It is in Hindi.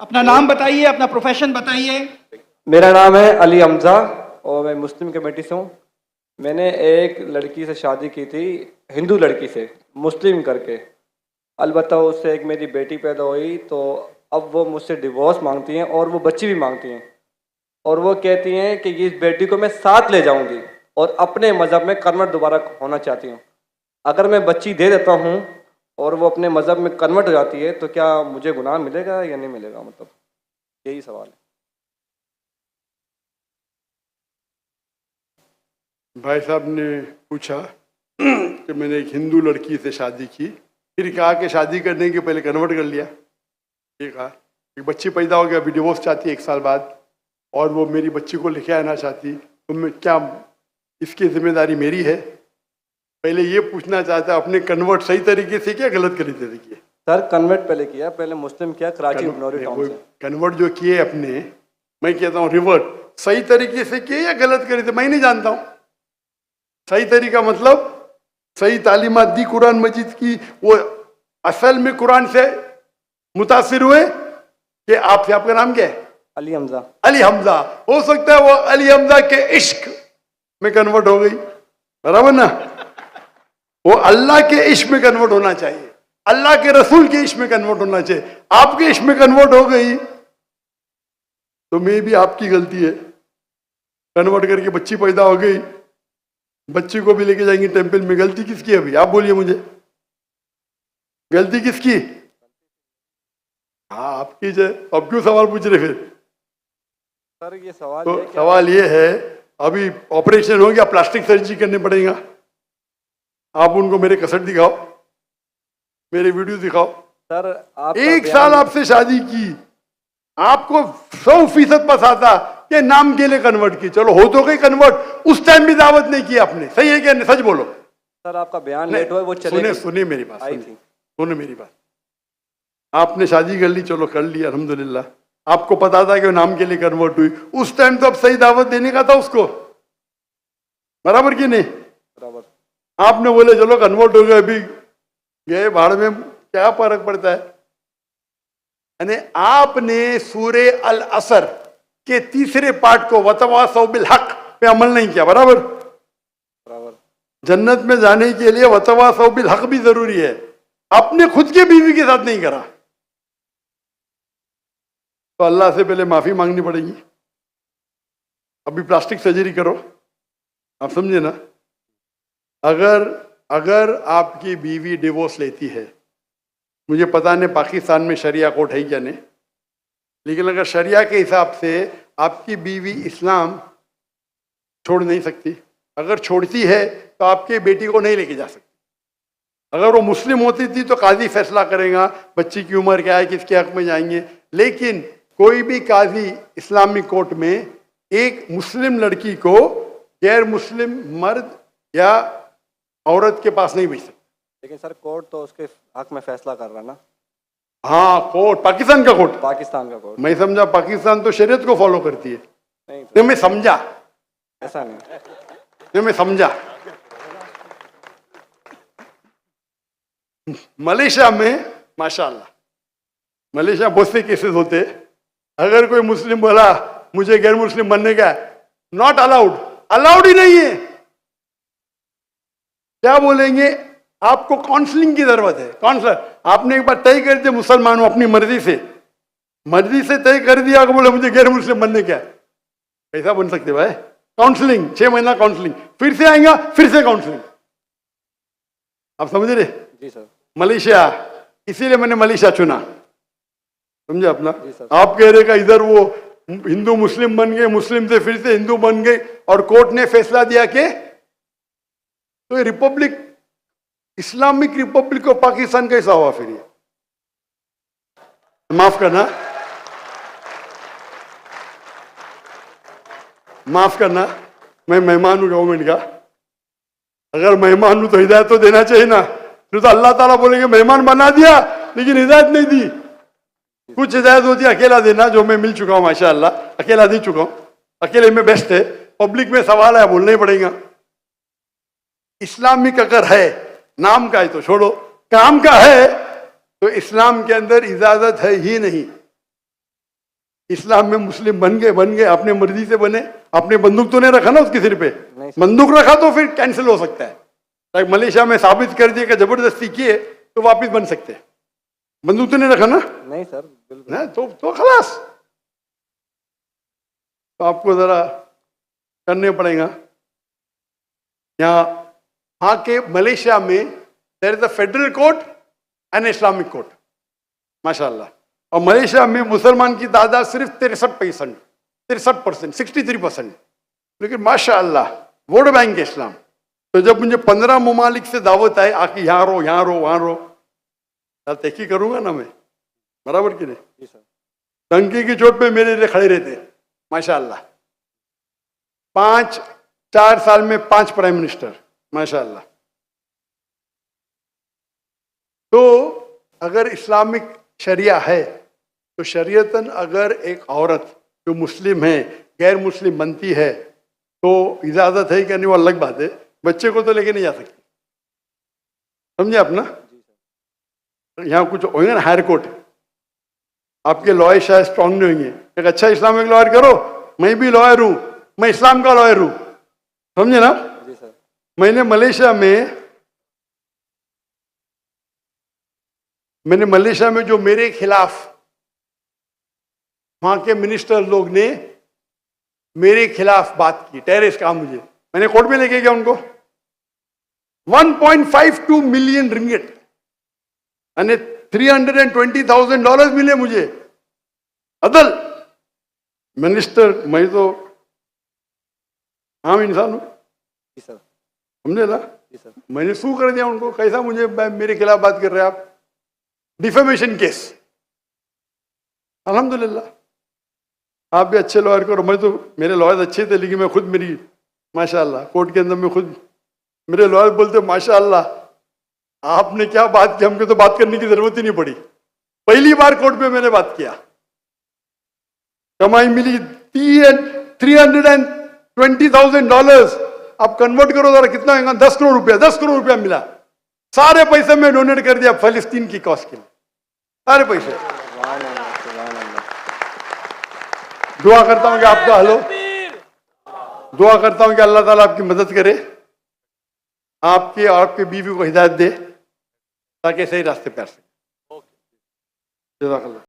अपना नाम बताइए, अपना प्रोफेशन बताइए। मेरा नाम है अली हमजा और मैं मुस्लिम कमेटी से हूँ। मैंने एक लड़की से शादी की थी, हिंदू लड़की से, मुस्लिम करके। अलबत्ता उससे एक मेरी बेटी पैदा हुई, तो अब वो मुझसे डिवोर्स मांगती हैं और वो बच्ची भी मांगती हैं। और वो कहती हैं कि इस बेटी को मैं साथ ले जाऊंगी और अपने मज़हब में कन्वर्ट दोबारा होना चाहती हूँ। अगर मैं बच्ची दे देता हूँ और वो अपने मज़हब में कन्वर्ट हो जाती है तो क्या मुझे गुनाह मिलेगा या नहीं मिलेगा? मतलब यही सवाल है। भाई साहब ने पूछा कि मैंने एक हिंदू लड़की से शादी की, फिर कहा कि शादी करने के पहले कन्वर्ट कर लिया। ये कहा एक बच्ची पैदा हो गया, अभी डिवोर्स चाहती है 1 साल बाद, और वो मेरी बच्ची को लेके आना चाहती, तो मैं क्या, इसकी जिम्मेदारी मेरी है? पहले ये पूछना चाहता है आपने कन्वर्ट सही तरीके से किया, गलत तरीके से किया? सर कन्वर्ट पहले किया, पहले मुस्लिम किया कराची बनौरी टाउन से। कन्वर्ट जो किए अपने, मैं कहता हूँ रिवर्ट सही तरीके से किए या गलत करे थे मैं नहीं जानता हूँ। सही तरीका मतलब सही तालीमात दी कुरान मजीद की, वो असल में कुरान से मुतासिर हुए कि आपसे, आपका नाम क्या है? अली हमजा। अली हमजा। हो सकता है वो अली हमजा के इश्क में कन्वर्ट हो गई, बराबर ना? वो अल्लाह के इश्क में कन्वर्ट होना चाहिए, अल्लाह के रसूल के इश्क में कन्वर्ट होना चाहिए। आपके इश्क में कन्वर्ट हो गई तो मे भी आपकी गलती है। कन्वर्ट करके बच्ची पैदा हो गई, बच्ची को भी लेके जाएंगे टेंपल में, गलती किसकी है? अभी आप बोलिए मुझे, गलती किसकी? हाँ आपकी है। अब क्यों सवाल पूछ रहे फिर? सर ये सवाल तो है सवाल ये है, अभी ऑपरेशन हो गया, प्लास्टिक सर्जरी करनी पड़ेगा। आप उनको मेरे कसट दिखाओ, मेरे वीडियो दिखाओ। सर आप 1 साल आपसे शादी की, आपको 100% पसंद आता कि नाम के लिए कन्वर्ट की, चलो हो तो गई कन्वर्ट, उस टाइम भी दावत नहीं की आपने, सही है क्या? सच बोलो। सर आपका बयान लेट हुआ, वो चले सुने मेरी बात, आई थी। सुने मेरी बात। आपने शादी कर ली, चलो कर ली अल्हम्दुलिल्लाह, आपको पता था कि वो नाम के लिए कन्वर्ट हुई, उस टाइम तो अब सही दावत देने का था उसको, बराबर कि नहीं? बराबर। आपने बोले चलो कन्वर्ट हो गए, अभी गए भाड़ में, क्या फर्क पड़ता है? यानी आपने सूरे अल असर के 3रे पार्ट को वतवासौ बिल हक पे अमल नहीं किया, बराबर? बराबर। जन्नत में जाने के लिए वतवासौ बिल हक भी जरूरी है, अपने खुद के बीवी के साथ नहीं करा तो अल्लाह से पहले माफी मांगनी पड़ेगी। अभी प्लास्टिक सर्जरी करो, आप समझे ना? अगर आपकी बीवी डिवोर्स लेती है, मुझे पता नहीं पाकिस्तान में शरिया कोर्ट है क्या नहीं, लेकिन अगर शरिया के हिसाब से आपकी बीवी इस्लाम छोड़ नहीं सकती, अगर छोड़ती है तो आपके बेटी को नहीं लेके जा सकती। अगर वो मुस्लिम होती थी तो काजी फैसला करेगा बच्ची की उम्र क्या है, किसके हक में जाएंगे, लेकिन कोई भी काजी इस्लामिक कोर्ट में एक मुस्लिम लड़की को गैर मुस्लिम मर्द या औरत के पास नहीं भेज सकता। लेकिन सर कोर्ट तो उसके हक में फैसला कर रहा ना। हाँ कोर्ट, पाकिस्तान का कोर्ट, पाकिस्तान का कोर्ट। मैं समझा पाकिस्तान तो शरीयत को फॉलो करती है। नहीं मैं समझा, ऐसा नहीं। मैं समझा। मलेशिया में माशाल्लाह, मलेशिया बहुत से केसेस होते, अगर कोई मुस्लिम बोला मुझे गैर मुस्लिम बनने का, नॉट अलाउड, अलाउड ही नहीं है। क्या बोलेंगे? आपको काउंसलिंग की जरूरत है। काउंसलर, आपने एक बार तय कर दिया मुसलमान हूं, अपनी मर्जी से तय कर दिया कि बोले मुझे गैर मुस्लिम बनने क्या, कैसा बन सकते भाई? काउंसलिंग, 6 महीना काउंसलिंग, फिर से आएगा, फिर से काउंसलिंग। आप समझ रहे? जी सर। मलेशिया, इसीलिए मैंने मलेशिया चुना, समझे अपना? जी सर। आप कह रहे का इधर वो हिंदू मुस्लिम बन गए, मुस्लिम से फिर से हिंदू बन गए, और कोर्ट ने फैसला दिया कि तो Republic, Islamic Republic of Pakistan कैसा हुआ फिर ये? माफ करना, माफ करना, मैं मेहमान हूं गवर्नमेंट का, अगर मेहमान हूं तो हिदायत तो देना चाहिए ना। तो अल्लाह ताला बोलेंगे मेहमान बना दिया लेकिन हिदायत नहीं दी। कुछ हिदायत होती है अकेला देना, जो मैं मिल चुका हूं माशाअल्लाह, अकेला दे चुका हूं, अकेले में बेस्ट है। पब्लिक में सवाल है, बोलना ही पड़ेगा। इस्लामिक अगर है, नाम का है तो छोड़ो, काम का है तो इस्लाम के अंदर इजाजत है ही नहीं। इस्लाम में मुस्लिम बन गए, अपने मर्जी से बने, अपने बंदूक तो नहीं रखा ना उसके सिर पे, नहीं सर। बंदूक रखा तो फिर कैंसिल हो सकता है। लाइक मलेशिया में साबित कर दिया कि जबरदस्ती किए तो वापस बन सकते हैं, बंदूक तो नहीं रखा ना, नहीं सर, बिल्कुल ना तो खलास। तो आपको जरा करने पड़ेगा। यहाँ के मलेशिया में there is a federal court and Islamic court, माशाल्लाह। और मलेशिया में मुसलमान की तादाद सिर्फ 63%, 63%, लेकिन माशाल्लाह वोट बैंक है इस्लाम। तो जब मुझे 15 ममालिक से दावत आए आके यहाँ रहो, यहाँ रहो, वहाँ रहो, तहकी करूंगा ना मैं, बराबर कि नहीं? जी सर। टंकी की चोट पे मेरे लिए खड़े रहते हैं, माशाल्लाह। 4 साल में 5 प्राइम मिनिस्टर, माशाल्लाह। तो अगर इस्लामिक शरिया है तो शरीयतन अगर एक औरत जो मुस्लिम है गैर मुस्लिम बनती है तो इजाजत है कि नहीं, वो अलग बात है। बच्चे को तो लेके नहीं जा सकती, समझे आप ना? यहाँ कुछ होंगे ना हायर कोर्ट, आपके लॉयर शायद स्ट्रांग नहीं होंगे, एक अच्छा इस्लामिक लॉयर करो, मैं भी लॉयर हूं, मैं इस्लाम का लॉयर हूं, समझे ना? जी सर। मैंने मलेशिया में जो मेरे खिलाफ वहां के मिनिस्टर लोग ने मेरे खिलाफ बात की, टेररिस्ट कहा मुझे, मैंने कोर्ट में लेके गया उनको। 1.52 मिलियन रिंगिट यानी $320,000 मिले मुझे। अदल मिनिस्टर, मैं तो आम इंसान हूं, जी सर। समझे ना? जी सर। मैंने सू कर दिया उनको, कैसा मुझे मेरे खिलाफ बात कर रहे हैं आप, डिफेमेशन केस। अल्हम्दुलिल्लाह आप भी अच्छे लॉयर करो, मैं तो मेरे लॉयर अच्छे थे लेकिन मैं खुद मेरी माशाल्लाह कोर्ट के अंदर में खुद मेरे लॉयर बोलते माशाल्लाह आपने क्या बात की, हमको तो बात करने की जरूरत ही नहीं पड़ी। पहली बार कोर्ट में मैंने बात किया, कमाई मिली $320,000। आप कन्वर्ट करो जरा कितना होगा, 10 करोड़ रुपया, 10 करोड़ रुपया मिला। सारे पैसे मैं डोनेट कर दिया फलस्तीन की कॉज के लिए, सारे पैसे। दुआ करता हूं कि आपका हलो, दुआ करता हूं कि अल्लाह ताला आपकी मदद करे, आपके और आपके बीवी को हिदायत दे ताकि सही रास्ते पे आ सके। जज़ाकल्लाह।